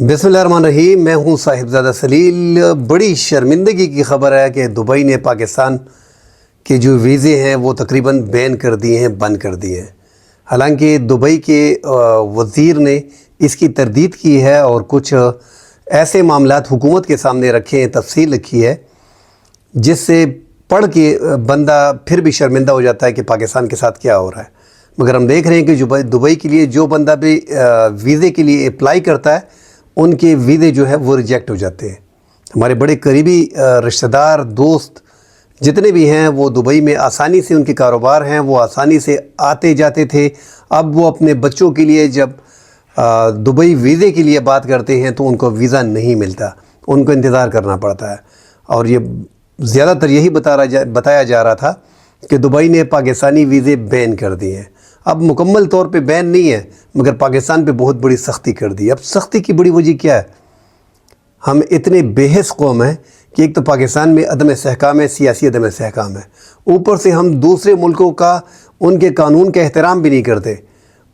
बिस्मिल्लाहिर्रहमानिर्रहीम। मैं हूं साहिबजादा सलील। बड़ी शर्मिंदगी की ख़बर है कि दुबई ने पाकिस्तान के जो वीज़े हैं वो तकरीबन बैन कर दिए हैं, बंद कर दिए हैं। हालांकि दुबई के वज़ीर ने इसकी तरदीद की है और कुछ ऐसे मामलात हुकूमत के सामने रखे हैं, तफसील रखी है, जिससे पढ़ के बंदा फिर भी शर्मिंदा हो जाता है कि पाकिस्तान के साथ क्या हो रहा है। मगर हम देख रहे हैं कि दुबई के लिए जो बंदा भी वीज़े के लिए अप्लाई करता है, उनके वीज़े जो है वो रिजेक्ट हो जाते हैं। हमारे बड़े करीबी रिश्तेदार, दोस्त जितने भी हैं वो दुबई में आसानी से, उनके कारोबार हैं, वो आसानी से आते जाते थे। अब वो अपने बच्चों के लिए जब दुबई वीज़े के लिए बात करते हैं तो उनको वीज़ा नहीं मिलता, उनको इंतज़ार करना पड़ता है। और ये ज़्यादातर यही बताया जा रहा था कि दुबई ने पाकिस्तानी वीज़े बैन कर दिए हैं। अब मुकम्मल तौर पे बैन नहीं है, मगर पाकिस्तान पे बहुत बड़ी सख्ती कर दी। अब सख्ती की बड़ी वजह क्या है? हम इतने बेहस कौम हैं कि एक तो पाकिस्तान में अदम इस्तेहकाम है, सियासी अदम इस्तेहकाम है, ऊपर से हम दूसरे मुल्कों का, उनके कानून का एहतराम भी नहीं करते।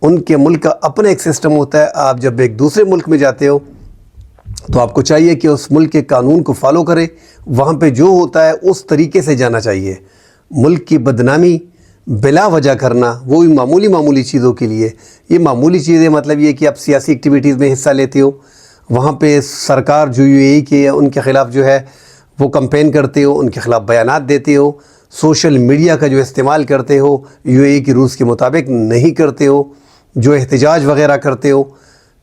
उनके मुल्क का अपना एक सिस्टम होता है। आप जब एक दूसरे मुल्क में जाते हो तो आपको चाहिए कि उस मुल्क के कानून को फॉलो करें, वहाँ पे जो होता है उस तरीके से जाना चाहिए। मुल्क की बदनामी बिला वजह करना, वो भी मामूली चीज़ों के लिए, ये मामूली चीज़ें मतलब ये कि आप सियासी एक्टिविटीज़ में हिस्सा लेते हो, वहाँ पे सरकार जो यूएई के है उनके ख़िलाफ़ जो है वो कैंपेन करते हो, उनके ख़िलाफ़ बयानात देते हो, सोशल मीडिया का जो इस्तेमाल करते हो यूएई की रूल्स के मुताबिक नहीं करते हो, जो एहतजाज वगैरह करते हो,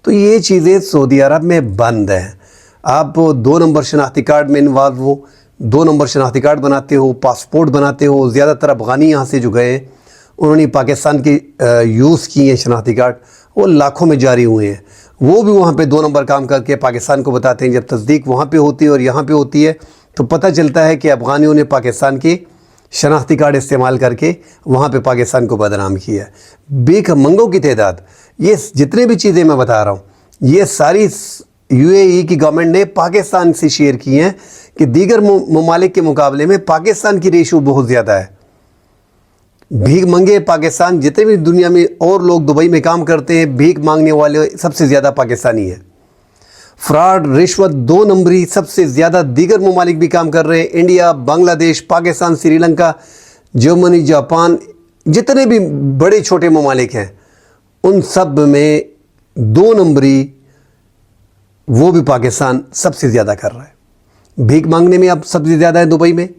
तो ये चीज़ें सऊदी अरब में बंद हैं। आप 2 नंबर शनाख्ती कार्ड में इन्वॉल्व हो, 2 नंबर शनाख्ती कार्ड बनाते हो, पासपोर्ट बनाते हो। ज़्यादातर अफ़गानी यहाँ से जो गए उन्होंने पाकिस्तान के यूज़ किए हैं शनाख्ती कार्ड, वो लाखों में जारी हुए हैं। वो भी वहाँ पे 2 नंबर काम करके पाकिस्तान को बताते हैं। जब तस्दीक वहाँ पे होती है और यहाँ पे होती है तो पता चलता है कि अफ़गानियों ने पाकिस्तान के शनाख्ती कार्ड इस्तेमाल करके वहाँ पे पाकिस्तान को बदनाम किया है। बेखमंगों की तादाद, ये जितने भी चीज़ें मैं बता रहा हूँ, ये सारी यूएई की गवर्नमेंट ने पाकिस्तान से शेयर की हैं कि दीगर ममालिक के मुकाबले में पाकिस्तान की रेशो बहुत ज़्यादा है। भीख मंगे पाकिस्तान, जितने भी दुनिया में और लोग दुबई में काम करते हैं, भीख मांगने वाले सबसे ज़्यादा पाकिस्तानी है। फ्रॉड, रिश्वत, 2 नंबरी सबसे ज़्यादा दीगर ममालिक भी काम कर रहे हैं। India, Bangladesh, Pakistan, Sri Lanka, Germany, Japan, जितने भी बड़े छोटे ममालिक हैं उन सब में 2 नंबरी वो भी पाकिस्तान सबसे ज़्यादा कर रहा है। भीख मांगने में अब सबसे ज़्यादा है दुबई में,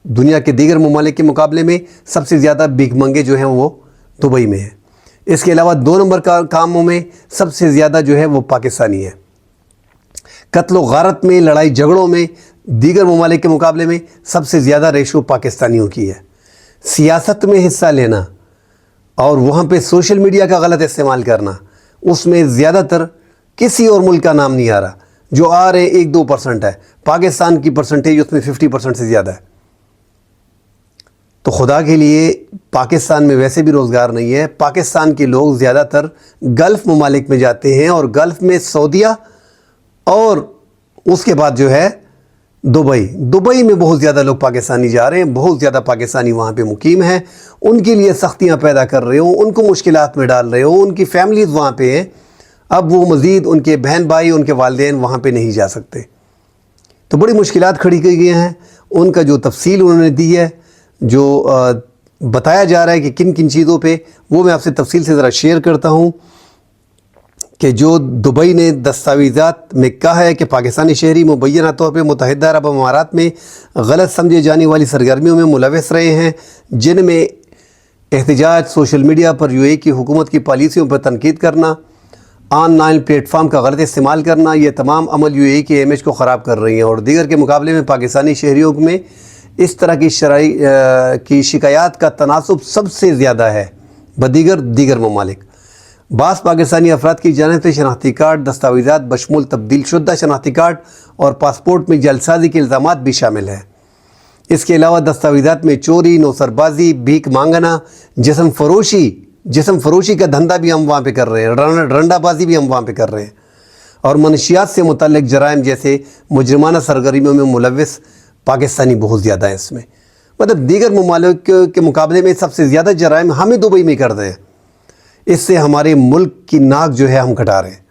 दुनिया के दीगर ममालिक के मुकाबले में सबसे ज़्यादा भीख मंगे जो हैं वो दुबई में है। इसके अलावा 2 नंबर कामों में सबसे ज़्यादा जो है वो पाकिस्तानी है। कत्ल गारत में, लड़ाई झगड़ों में दीगर ममालिक के मुकाबले में सबसे ज़्यादा रेशो पाकिस्तानियों की है। सियासत में हिस्सा लेना और वहाँ पे सोशल मीडिया का गलत इस्तेमाल करना, उसमें ज़्यादातर किसी और मुल्क का नाम नहीं आ रहा। जो आ रहे 1-2% है, पाकिस्तान की परसेंटेज उसमें 50% से ज़्यादा है। तो खुदा के लिए, पाकिस्तान में वैसे भी रोज़गार नहीं है। पाकिस्तान के लोग ज़्यादातर गल्फ़ ममालिक में जाते हैं, और गल्फ़ में सऊदीया और उसके बाद जो है दुबई में बहुत ज़्यादा लोग पाकिस्तानी जा रहे हैं। बहुत ज़्यादा पाकिस्तानी वहाँ पे मुकीम हैं, उनके लिए सख्तियाँ पैदा कर रहे हो, उनको मुश्किलात में डाल रहे हो। उनकी फैमिलीज़ वहाँ पे हैं, अब वो मज़ीद उनके बहन भाई, उनके वालिदैन वहाँ पे नहीं जा सकते। तो बड़ी मुश्किलात खड़ी की गई हैं। उनका जो तफसील उन्होंने दी है, जो बताया जा रहा है कि किन किन चीज़ों पे, वो मैं आपसे तफसील से ज़रा शेयर करता हूँ। कि जो दुबई ने दस्तावेज़ात में कहा है कि पाकिस्तानी शहरी मुबैना तौर पर मुत्तहिदा अरब अमारात में गलत समझे जाने वाली सरगर्मियों में मुलविस रहे हैं, जिनमें एहतजाज, सोशल मीडिया पर यूएई की हुकूमत की पॉलिसियों पर तनकीद करना, ऑनलाइन प्लेटफॉर्म का गलत इस्तेमाल करना, ये तमाम अमल यूएई के इमेज को ख़राब कर रही हैं। और दीगर के मुकाबले में पाकिस्तानी शहरियों में इस तरह की शिकायत का तनासुब सबसे ज़्यादा है दीगर ममालिक। बास पाकिस्तानी अफराद की जानिब से शनाख्ती कार्ड, दस्तावेज़ात बशमूल तब्दील शुदा शनाख्ती कार्ड और पासपोर्ट में जलसाजी के इल्ज़ामात भी शामिल हैं। इसके अलावा दस्तावेज़ात में चोरी, नौसरबाजी, भीख मांगना, जिस्म फरोशी का धंधा भी हम वहाँ पे कर रहे हैं, रंडाबाजी भी हम वहाँ पे कर रहे हैं, और मनशियात से मुतल्लिक़ जराइम जैसे मुजरिमाना सरगर्मियों में मुलविस पाकिस्तानी बहुत ज़्यादा है। इसमें मतलब दीगर ममालिक के मुकाबले में सबसे ज़्यादा जराइम हम ही दुबई में कर रहे हैं। इससे हमारे मुल्क की नाक जो है हम कटा रहे हैं।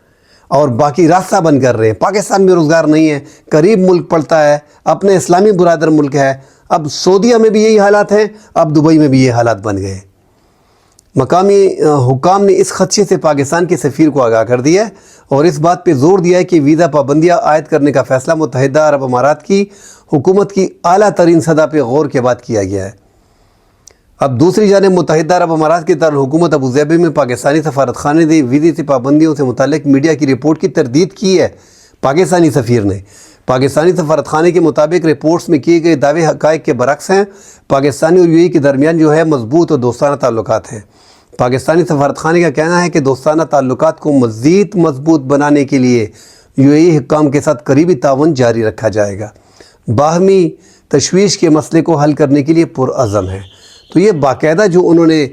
اور باقی راستہ بند کر رہے ہیں. پاکستان میں روزگار نہیں ہے, قریب ملک پڑتا ہے, اپنے اسلامی برادر ملک ہے. اب سعودیہ میں بھی یہی حالات ہیں, اب دبئی میں بھی یہ حالات بن گئے. مقامی حکام نے اس خدشے سے پاکستان کے سفیر کو آگاہ کر دیا ہے اور اس بات پہ زور دیا ہے کہ ویزا پابندیاں عائد کرنے کا فیصلہ متحدہ عرب امارات کی حکومت کی اعلیٰ ترین سطح پہ غور کے بعد کیا گیا ہے. اب دوسری جانب متحدہ عرب امارات کی دارالحکومت ابوظہبی میں پاکستانی سفارت خانے نے ویزے سے پابندیوں سے متعلق میڈیا کی رپورٹ کی تردید کی ہے. پاکستانی سفیر نے پاکستانی سفارت خانے کے مطابق رپورٹس میں کیے گئے دعوے حقائق کے برعکس ہیں. پاکستانی اور UAE کے درمیان جو ہے مضبوط اور دوستانہ تعلقات ہیں. پاکستانی سفارت خانے کا کہنا ہے کہ دوستانہ تعلقات کو مزید مضبوط بنانے کے لیے UAE حکام کے ساتھ قریبی تعاون جاری رکھا جائے گا. باہمی تشویش کے مسئلے کو حل کرنے کے لیے پرعزم ہے. تو یہ باقاعدہ جو انہوں نے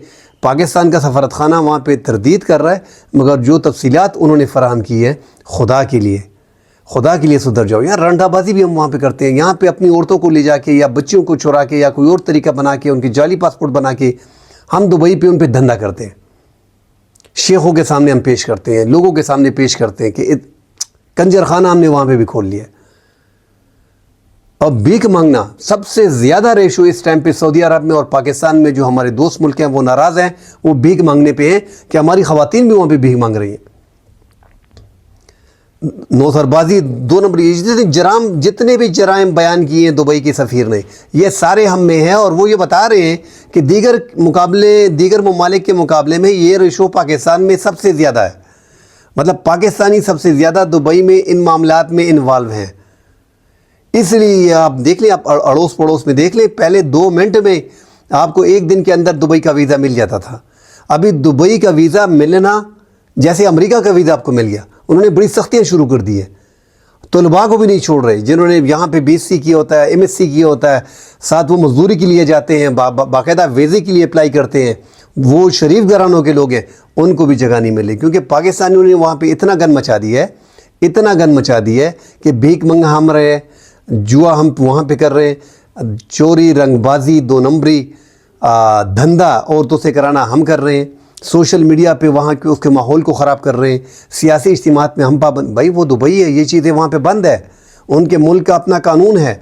پاکستان کا سفارت خانہ وہاں پہ تردید کر رہا ہے, مگر جو تفصیلات انہوں نے فراہم کی ہے, خدا کے لیے سدھر جاؤ. یار رنڈا بازی بھی ہم وہاں پہ کرتے ہیں. یہاں پہ اپنی عورتوں کو لے جا کے یا بچوں کو چرا کے یا کوئی اور طریقہ بنا کے ان کی جعلی پاسپورٹ بنا کے ہم دبئی پہ ان پہ دھندا کرتے ہیں. شیخوں کے سامنے ہم پیش کرتے ہیں, لوگوں کے سامنے پیش کرتے ہیں کہ کنجر خانہ ہم نے وہاں پہ بھی کھول لیا. اور بھیک مانگنا سب سے زیادہ ریشو اس ٹائم پہ سعودی عرب میں اور پاکستان میں جو ہمارے دوست ملک ہیں وہ ناراض ہیں, وہ بھیک مانگنے پہ ہیں کہ ہماری خواتین بھی وہاں پہ بھیک مانگ رہی ہیں. نوسر بازی 2 نمبری جتنے بھی جرائم بیان کیے ہیں دبئی کے سفیر نے, یہ سارے ہم میں ہیں. اور وہ یہ بتا رہے ہیں کہ دیگر ممالک کے مقابلے میں یہ ریشو پاکستان میں سب سے زیادہ ہے. مطلب پاکستانی سب سے زیادہ دبئی میں ان معاملات میں انوالو ہیں. اس لیے آپ دیکھ لیں, آپ اڑوس پڑوس میں دیکھ لیں, پہلے 2 منٹ میں آپ کو 1 دن کے اندر دبئی کا ویزا مل جاتا تھا. ابھی دبئی کا ویزا ملنا جیسے امریکہ کا ویزا آپ کو مل گیا. انہوں نے بڑی سختیاں شروع کر دی ہیں. طلباء کو بھی نہیں چھوڑ رہے جنہوں نے یہاں پہ BSc کیا ہوتا ہے, MSc کیا ہوتا ہے, ساتھ وہ مزدوری کے لیے جاتے ہیں, باقاعدہ ویزے کے لیے اپلائی کرتے ہیں, وہ شریف گھرانوں کے لوگ ہیں, ان کو بھی جگہ نہیں ملی. کیونکہ پاکستانیوں نے وہاں پہ اتنا گن مچا دی ہے کہ بھیک منگا ہم رہے, جوا ہم وہاں پہ کر رہے ہیں, چوری, رنگ بازی, 2 نمبری, دھندا عورتوں سے کرانا ہم کر رہے ہیں, سوشل میڈیا پہ وہاں کے اس کے ماحول کو خراب کر رہے ہیں, سیاسی اجتماعات میں ہم پابند. بھائی وہ دبئی ہے, یہ چیزیں وہاں پہ بند ہے. ان کے ملک کا اپنا قانون ہے.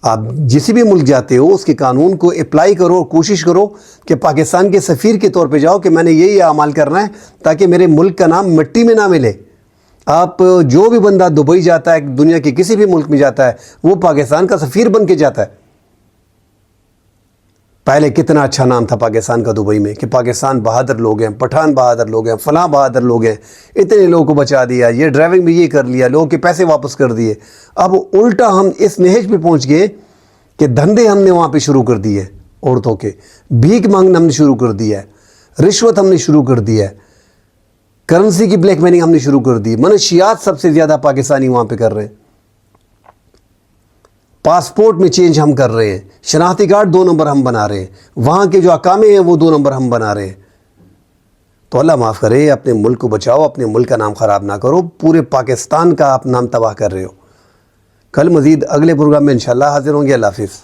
آپ جسی بھی ملک جاتے ہو اس کے قانون کو اپلائی کرو, کوشش کرو کہ پاکستان کے سفیر کے طور پہ جاؤ کہ میں نے یہی اعمال کرنا ہے تاکہ میرے ملک کا نام مٹی میں نہ ملے. آپ جو بھی بندہ دبئی جاتا ہے, دنیا کے کسی بھی ملک میں جاتا ہے, وہ پاکستان کا سفیر بن کے جاتا ہے. پہلے کتنا اچھا نام تھا پاکستان کا دبئی میں کہ پاکستان بہادر لوگ ہیں, پٹھان بہادر لوگ ہیں, فلاں بہادر لوگ ہیں, اتنے لوگوں کو بچا دیا, یہ ڈرائیونگ بھی یہ کر لیا, لوگوں کے پیسے واپس کر دیے. اب الٹا ہم اس نہج پہ پہنچ گئے کہ دھندے ہم نے وہاں پہ شروع کر دیے, عورتوں کے بھیک مانگنا ہم نے شروع کر دیا ہے, رشوت ہم نے شروع کر دیا ہے, کرنسی کی بلیک میننگ ہم نے شروع کر دی, منشیات سب سے زیادہ پاکستانی وہاں پہ کر رہے ہیں, پاسپورٹ میں چینج ہم کر رہے ہیں, شناختی کارڈ 2 نمبر ہم بنا رہے ہیں, وہاں کے جو اقامے ہیں وہ 2 نمبر ہم بنا رہے ہیں. تو اللہ معاف کرے, اپنے ملک کو بچاؤ, اپنے ملک کا نام خراب نہ کرو, پورے پاکستان کا آپ نام تباہ کر رہے ہو. کل مزید اگلے پروگرام میں انشاءاللہ حاضر ہوں گے. اللہ حافظ.